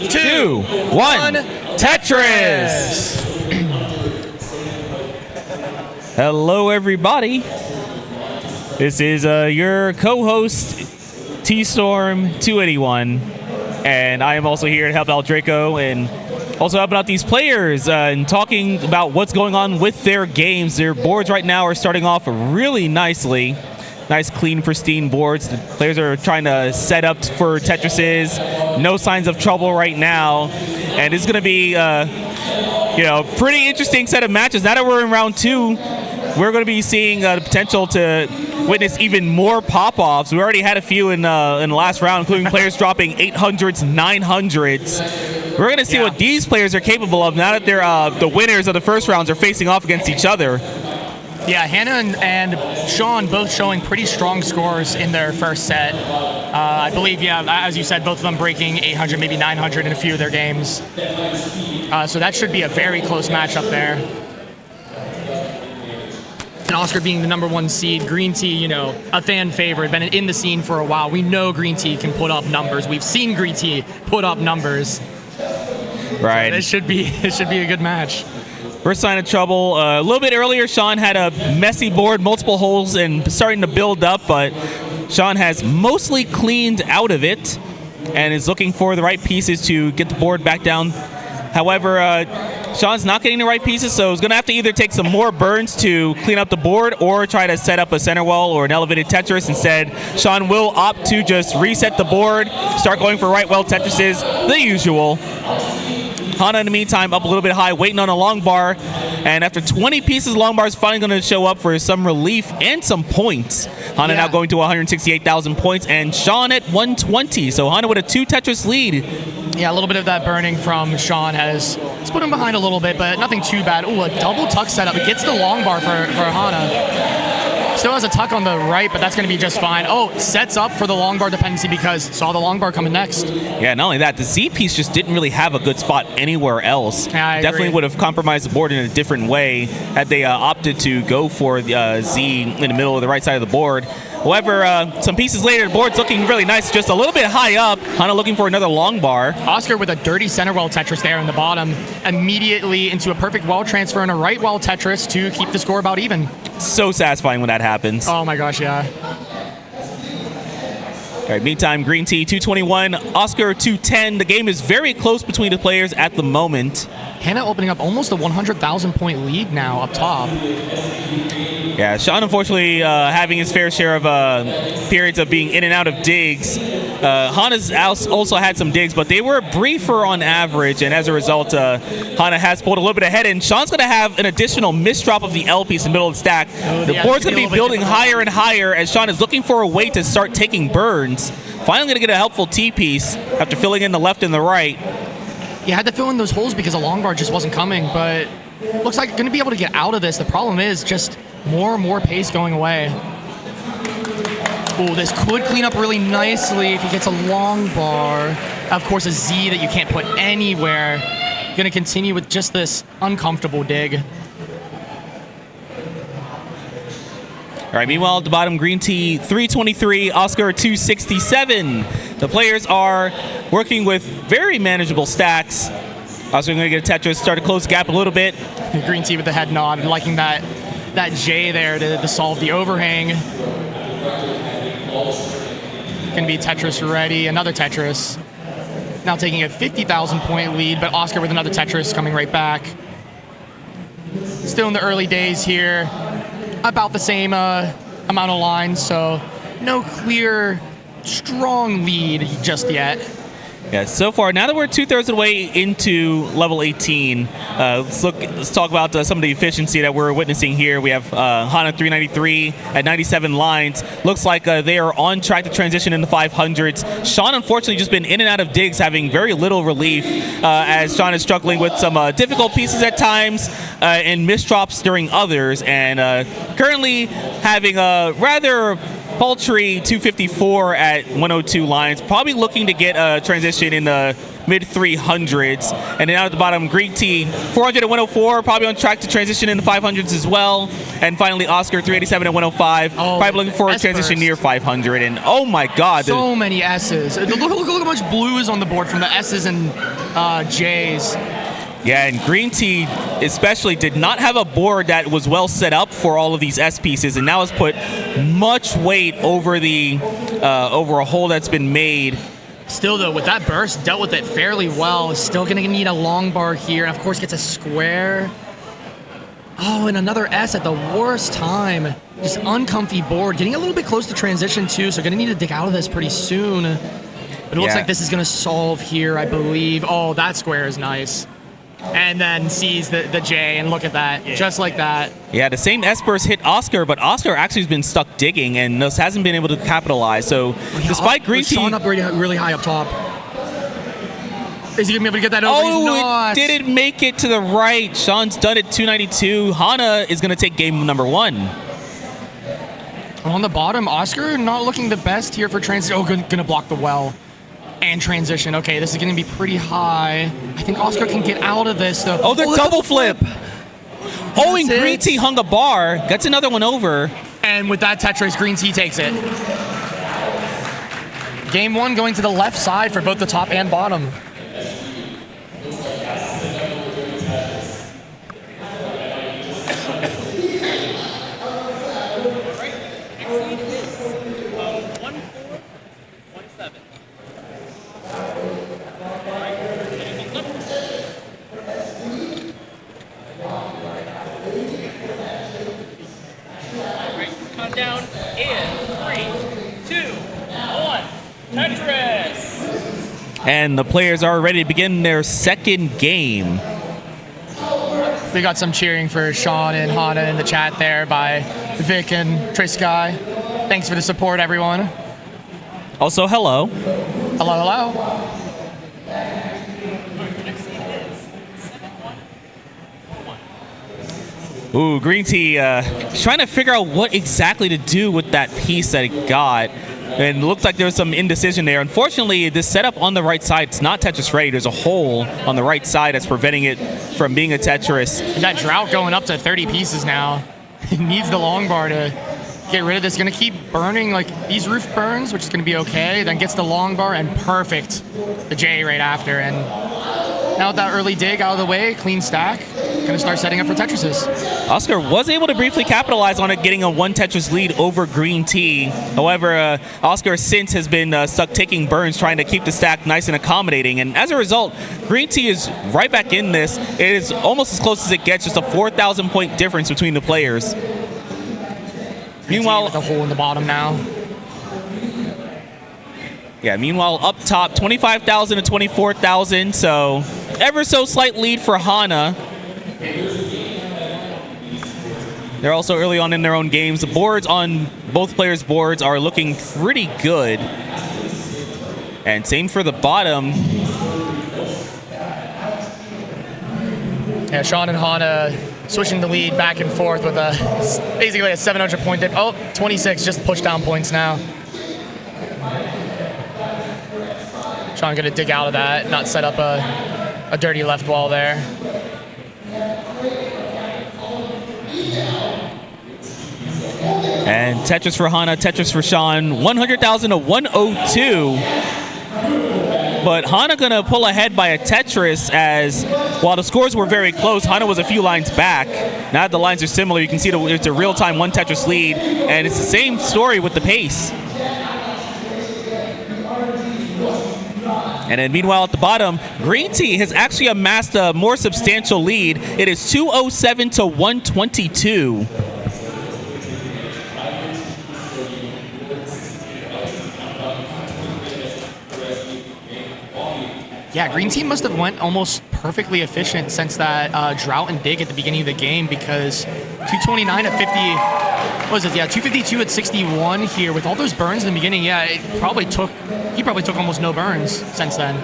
2, 1, Tetris! Hello, everybody. This is your co-host, T-Storm 281, and I am also here to help out Draco and also help out these players and talking about what's going on with their games. Their boards right now are starting off really nicely. Nice, clean, pristine boards. The players are trying to set up for Tetrises. No signs of trouble right now. And it's going to be, pretty interesting set of matches. Now that we're in round 2, we're going to be seeing the potential to witness even more pop-offs. We already had a few in the last round, including players dropping 800s, 900s. We're going to see what these players are capable of now that they're the winners of the first rounds are facing off against each other. Yeah, Hana and Sean both showing pretty strong scores in their first set. I believe, as you said, both of them breaking 800, maybe 900 in a few of their games. So that should be a very close matchup there. And Oscar being the #1 seed, Greentea, a fan favorite, been in the scene for a while. We know Greentea can put up numbers. We've seen Greentea put up numbers. Right. So it should be a good match. First sign of trouble. A little bit earlier, Sean had a messy board, multiple holes, and starting to build up, but Sean has mostly cleaned out of it and is looking for the right pieces to get the board back down. However, Sean's not getting the right pieces, so he's going to have to either take some more burns to clean up the board or try to set up a center wall or an elevated Tetris. Instead, Sean will opt to just reset the board, start going for right well Tetrises, the usual. Hana, in the meantime, up a little bit high, waiting on a long bar. And after 20 pieces, long bar is finally going to show up for some relief and some points. Hana now going to 168,000 points, and Sean at 120. So Hana with a 2 Tetris lead. Yeah, a little bit of that burning from Sean has put him behind a little bit, but nothing too bad. Ooh, a double tuck setup. It gets the long bar for Hana. Still has a tuck on the right, but that's going to be just fine. Oh, sets up for the long bar dependency because saw the long bar coming next. Yeah, not only that, the Z piece just didn't really have a good spot anywhere else. Yeah, I definitely agree. would have compromised the board in a different way had they opted to go for the Z in the middle of the right side of the board. However, some pieces later, the board's looking really nice, just a little bit high up. Hana looking for another long bar. Oscar with a dirty center well Tetris there in the bottom, immediately into a perfect well transfer and a right well Tetris to keep the score about even. So satisfying when that happens. Oh my gosh, yeah. All right, meantime, Greentea 221, Oscar 210. The game is very close between the players at the moment. Hana opening up almost a 100,000 point lead now up top. Yeah, Sean unfortunately having his fair share of periods of being in and out of digs. Hana's also had some digs, but they were briefer on average, and as a result, Hana has pulled a little bit ahead, and Sean's going to have an additional misdrop of the L piece in the middle of the stack. The board's going to be building higher and higher as Sean is looking for a way to start taking burns. Finally going to get a helpful T piece after filling in the left and the right. You had to fill in those holes because a long bar just wasn't coming, but looks like going to be able to get out of this. The problem is just more and more pace going away. Oh, this could clean up really nicely if he gets a long bar. Of course, a Z that you can't put anywhere. Going to continue with just this uncomfortable dig. All right, meanwhile, at the bottom, Greentea 323, Oscar 267. The players are working with very manageable stacks. Oscar going to get a Tetris, start to close the gap a little bit. Greentea with the head nod, liking that J there to solve the overhang. Going to be Tetris ready, another Tetris. Now taking a 50,000 point lead, but Oscar with another Tetris coming right back. Still in the early days here. About the same amount of lines, so no clear, strong lead just yet. Yeah, so far, now that we're 2/3 of the way into level 18, let's talk about some of the efficiency that we're witnessing here. We have Hana 393 at 97 lines. Looks like they are on track to transition into 500s. Sean, unfortunately, just been in and out of digs, having very little relief as Sean is struggling with some difficult pieces at times and misdrops during others, and currently having a rather paltry 254 at 102 lines. Probably looking to get a transition in the mid 300s. And then out at the bottom, Greentea 400 at 104, probably on track to transition in the 500s as well. And finally, Oscar 387 at 105, probably looking for a transition near 500. And oh my God, so many S's. Look how much blue is on the board from the S's and J's. Yeah, and Greentea especially did not have a board that was well set up for all of these S pieces, and now has put much weight over the over a hole that's been made. Still, though, with that burst, dealt with it fairly well. Still going to need a long bar here, and of course gets a square. Oh, and another S at the worst time. Just uncomfy board. Getting a little bit close to transition, too, so going to need to dig out of this pretty soon. But it looks like this is going to solve here, I believe. Oh, that square is nice. And then sees the J, and look at that, just like that. Yeah, the same S-burst hit Oscar, but Oscar actually has been stuck digging and just hasn't been able to capitalize. So despite Greentea... Sean up really high up top. Is he going to be able to get that over? Oh, it didn't make it to the right. Sean's done it 292. Hana is going to take game number 1. On the bottom, Oscar not looking the best here for transition. Oh, going to block the well. And transition. Okay, this is going to be pretty high. I think Oscar can get out of this, though. Oh, the double flip. Oh, and Greentea hung a bar. Gets another one over. And with that Tetris, Greentea takes it. Game 1 going to the left side for both the top and bottom. Down in 3, 2, 1, Tetris! And the players are ready to begin their second game. We got some cheering for Sean and Hana in the chat there by Vic and Trisky. Thanks for the support, everyone. Also, hello. Hello. Ooh, Greentea trying to figure out what exactly to do with that piece that it got. And it looked like there was some indecision there. Unfortunately, this setup on the right side, it's not Tetris ready. There's a hole on the right side that's preventing it from being a Tetris. And that drought going up to 30 pieces now. It needs the long bar to get rid of this. Going to keep burning like these roof burns, which is going to be okay. Then gets the long bar and perfect. The J right after. And now with that early dig out of the way, clean stack, going to start setting up for Tetrises. Oscar was able to briefly capitalize on it, getting a 1 Tetris lead over Greentea. However, Oscar since has been stuck taking burns, trying to keep the stack nice and accommodating. And as a result, Greentea is right back in this. It is almost as close as it gets, just a 4,000 point difference between the players. Meanwhile, the hole in the bottom now. Yeah, meanwhile, up top, 25,000 to 24,000, so ever so slight lead for Hana. They're also early on in their own games. The boards on both players' boards are looking pretty good. And same for the bottom. Yeah, Sean and Hana switching the lead back and forth with basically a 700 point dip. Oh, 26, just push down points now. Sean gonna dig out of that, not set up a dirty left wall there. And Tetris for Hana, Tetris for Sean, 100,000 to 102. But Hana gonna pull ahead by a Tetris, as while the scores were very close, Hana was a few lines back. Now that the lines are similar, you can see it's a real-time 1 Tetris lead, and it's the same story with the pace. And then meanwhile at the bottom, Greentea has actually amassed a more substantial lead. It is 207 to 122. Yeah, Greentea must have went almost perfectly efficient since that drought and dig at the beginning of the game, because 229 at 50, what was it? Yeah, 252 at 61 here with all those burns in the beginning. Yeah, he probably took almost no burns since then.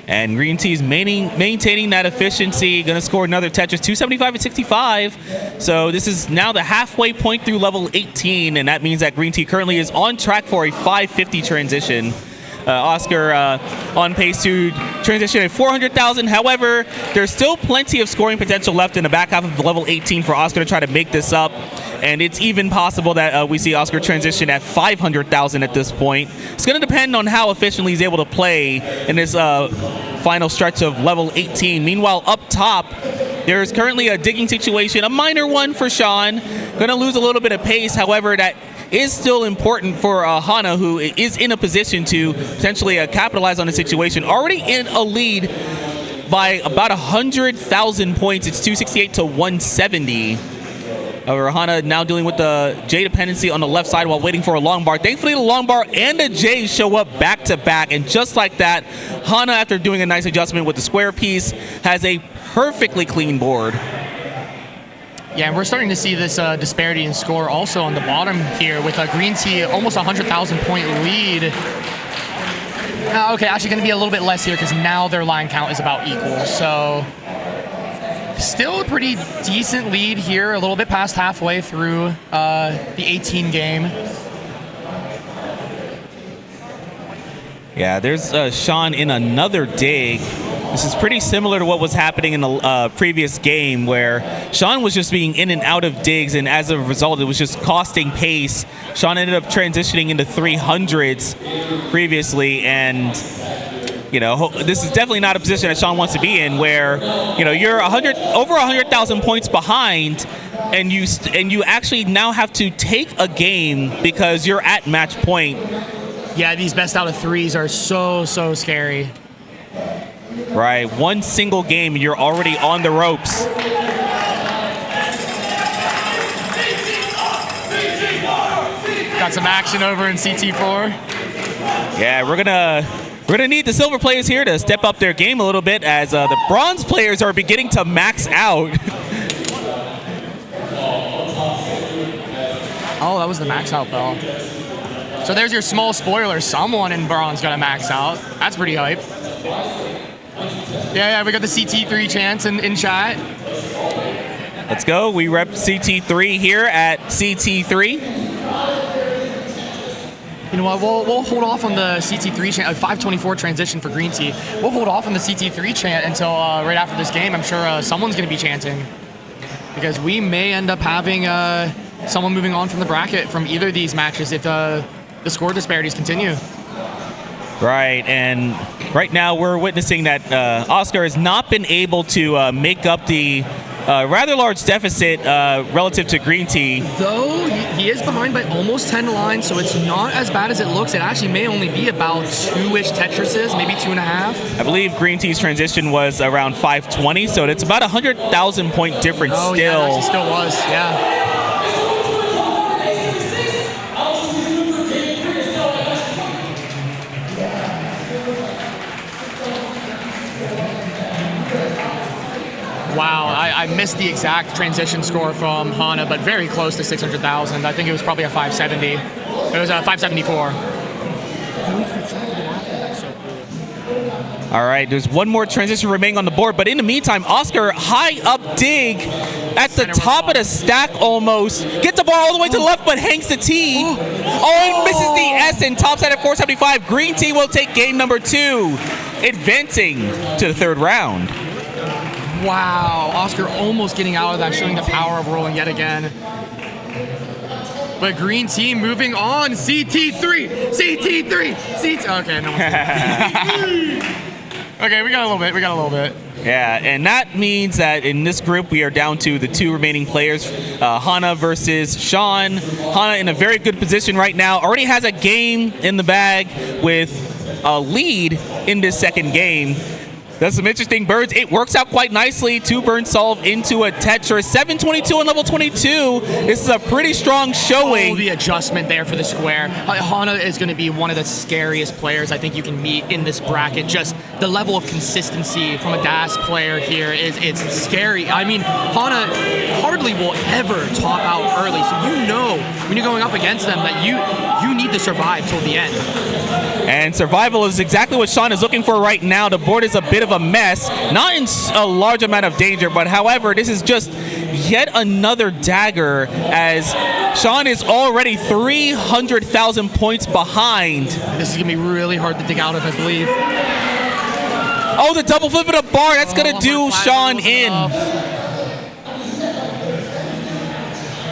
And Greentea's maintaining that efficiency, going to score another Tetris, 275 and 65. So this is now the halfway point through level 18, and that means that Greentea currently is on track for a 550 transition. Oscar on pace to transition at 400,000. However, there's still plenty of scoring potential left in the back half of level 18 for Oscar to try to make this up. And it's even possible that we see Oscar transition at 500,000 at this point. It's going to depend on how efficiently he's able to play in this final stretch of level 18. Meanwhile, up top, there's currently a digging situation, a minor one for Sean. Going to lose a little bit of pace. However, that is still important for Hana, who is in a position to potentially capitalize on the situation. Already in a lead by about 100,000 points. It's 268 to 170. Hana now dealing with the J dependency on the left side while waiting for a long bar. Thankfully, the long bar and the J show up back to back. And just like that, Hana, after doing a nice adjustment with the square piece, has a perfectly clean board. Yeah, and we're starting to see this disparity in score also on the bottom here with Greentea almost 100,000 point lead. Okay, actually going to be a little bit less here because now their line count is about equal. So still a pretty decent lead here, a little bit past halfway through the 18 game. Yeah, there's Sean in another dig. This is pretty similar to what was happening in the previous game where Sean was just being in and out of digs, and as a result, it was just costing pace. Sean ended up transitioning into 300s previously, and this is definitely not a position that Sean wants to be in where, you're over 100,000 points behind, and you actually now have to take a game because you're at match point. Yeah, these best out of threes are so scary. Right, one single game and you're already on the ropes. Got some action over in CT4. Yeah, we're gonna need the silver players here to step up their game a little bit as the bronze players are beginning to max out. Oh, that was the max out bell. So there's your small spoiler. Someone in bronze gonna max out. That's pretty hype. Yeah, we got the CT3 chance in chat. Let's go. We rep CT3 here at CT3. You know what? We'll hold off on the CT3 chant, 524 transition for Greentea. We'll hold off on the CT3 chant until right after this game. I'm sure someone's going to be chanting because we may end up having someone moving on from the bracket from either of these matches if the score disparities continue. Right, and right now we're witnessing that Oscar has not been able to make up the rather large deficit relative to Greentea. Though he is behind by almost 10 lines, so it's not as bad as it looks. It actually may only be about 2-ish Tetrises, maybe 2.5. I believe Greentea's transition was around 520, so it's about 100,000 point difference still. Yeah, it actually still was, yeah. Wow, I missed the exact transition score from Hana, but very close to 600,000. I think it was probably a 570. It was a 574. All right, there's one more transition remaining on the board, but in the meantime, Oscar high up dig at the top of the stack almost. Gets the ball all the way to the left, but hangs the T. And misses the S and tops out at 475. Greentea will take game number 2, advancing to the 3rd round. Wow, Oscar almost getting out of that, showing the power of rolling yet again. But Greentea moving on. CT3. Okay, no one's Okay, we got a little bit. Yeah, and that means that in this group we are down to the 2 remaining players, Hana versus Sean. Hana in a very good position right now. Already has a game in the bag with a lead in this 2nd game. Does some interesting burns. It works out quite nicely. 2 burn solve into a Tetris. 722 on level 22. This is a pretty strong showing. Oh, the adjustment there for the square. Hana is going to be one of the scariest players I think you can meet in this bracket. Just the level of consistency from a DAS player here it's scary. I mean, Hana hardly will ever top out early, so you know when you're going up against them that you need to survive till the end. And survival is exactly what Sean is looking for right now. The board is a bit of a mess, not in a large amount of danger, but however, this is just yet another dagger as Sean is already 300,000 points behind. This is going to be really hard to dig out of, I believe. Oh, the double flip of the bar, that's going to do Sean in.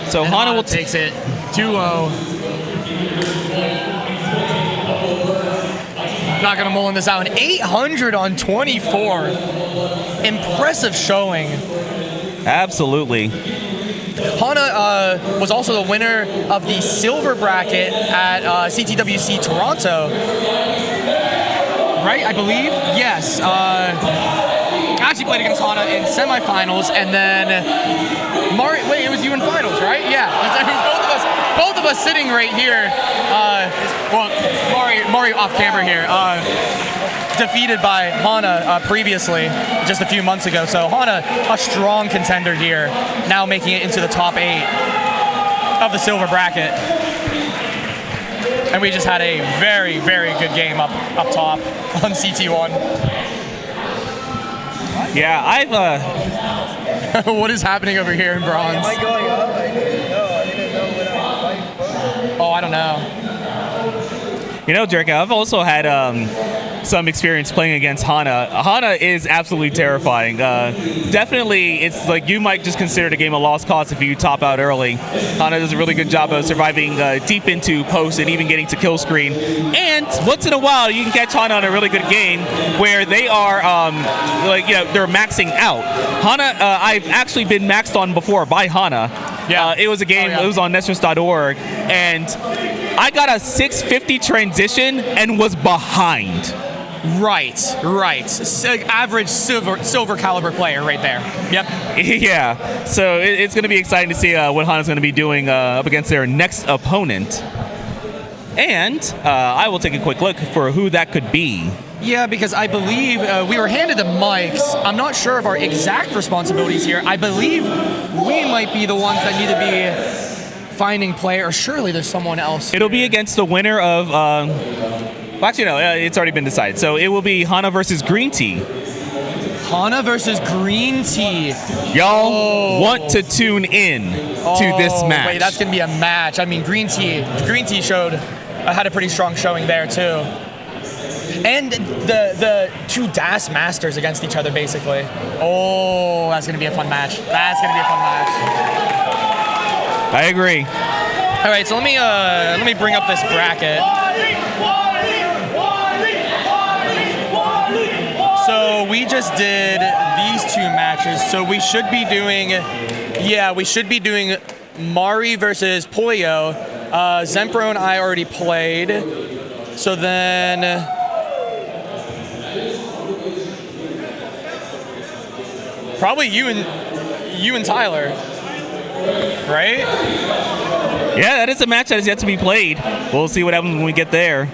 So Hana will takes it 2-0. Not going to mull in this out. An 800 on 24. Impressive showing. Absolutely. Hana was also the winner of the silver bracket at CTWC Toronto. Right, I believe? Yes. Actually played against Hana in semifinals, and then wait, it was you in finals, right? Yeah. Both of us sitting right here. Mari off camera here. Defeated by Hana previously, just a few months ago. So Hana, a strong contender here, now making it into the top 8 of the silver bracket. And we just had a very, very good game up top on CT1. Yeah, What is happening over here in bronze? Am I going up? I didn't know. I didn't know when I was fighting. Oh, I don't know. You know, Jericho, I've also had some experience playing against Hana. Hana is absolutely terrifying. Definitely, it's like you might just consider the game a lost cause if you top out early. Hana does a really good job of surviving deep into post and even getting to kill screen. And once in a while, you can catch Hana on a really good game where they are, they're maxing out. Hana, I've actually been maxed on before by Hana. Yeah. It was a game, it was on Netris.org, and I got a 650 transition and was behind. Right. Average silver caliber player right there. Yep. Yeah. So it's going to be exciting to see what Hana's going to be doing up against their next opponent. And I will take a quick look for who that could be. Yeah, because I believe we were handed the mics. I'm not sure of our exact responsibilities here. I believe we might be the ones that need to be finding player, or surely there's someone else. It'll be against the winner of... well, actually, no, it's already been decided. So it will be Hana versus Greentea. Hana versus Greentea. Y'all want to tune in to this match. Wait, that's going to be a match. I mean, Greentea had a pretty strong showing there, too. And the two DAS masters against each other, basically. Oh, that's going to be a fun match. I agree. All right, so let me bring up this bracket. So we just did these 2 matches. So we should be doing Mari versus Polio. Zempro and I already played. So then probably you and Tyler, right? Yeah, that is a match that is yet to be played. We'll see what happens when we get there.